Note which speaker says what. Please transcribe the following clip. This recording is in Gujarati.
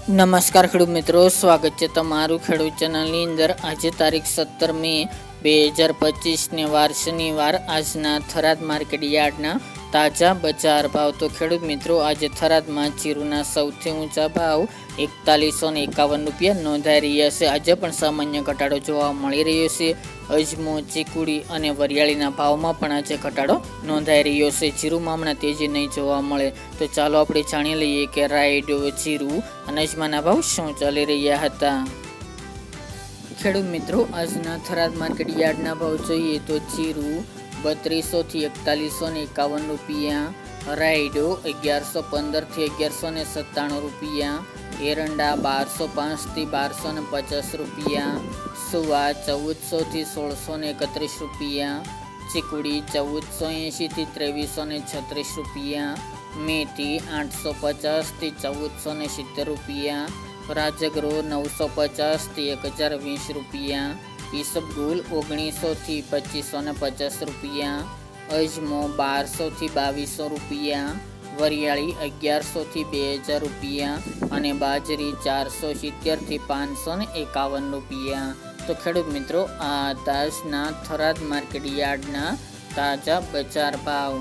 Speaker 1: નમસ્કાર ખેડૂત મિત્રો, સ્વાગત છે તમારું ખેડૂત ચેનલની અંદર। આજે તારીખ 17 મે 2025 વાર શનિવાર। આજના થરાદ માર્કેટ યાર્ડના તાજા બજાર ભાવ। તો ખેડૂત મિત્રો, આજે થરાદમાં જીરુના સૌથી ઊંચા ભાવ 4151 રૂપિયા નોંધાઈ રહ્યા છે। આજે પણ સામાન્ય ઘટાડો જોવા મળી રહ્યો છે। અજમો, ચીકુડી અને વરિયાળીના ભાવમાં પણ આજે ઘટાડો નોંધાઈ રહ્યો છે। જીરુમાં હમણાં તેજી નહીં જોવા મળે। તો ચાલો આપણે જાણી લઈએ કે રાયડો, જીરું અને અજમાના ભાવ શું ચાલી રહ્યા હતા। ખેડૂત મિત્રો, આજના થરાદ માર્કેટ યાર્ડના ભાવ જોઈએ તો જીરું 3200 થી 4151 રૂપિયા, રાયડો 1115 થી 1197 રૂપિયા, એરંડા 1205 થી 1250 રૂપિયા, સુવા 1400 થી 1631 રૂપિયા, ચીકુડી 1480 થી 2336 રૂપિયા, મેથી 850 થી 1470 રૂપિયા, રાજગરો 950 થી 1020 રૂપિયા, ઈસબગુલ 1900 થી 2550 રૂપિયા, અજમો 1200 થી 2200 રૂપિયા, વરિયાળી 1100 થી 2000 રૂપિયા અને બાજરી 470 થી 551 રૂપિયા। તો ખેડૂત મિત્રો, આ આજના થરાદ માર્કેટ યાર્ડના તાજા બજાર ભાવ।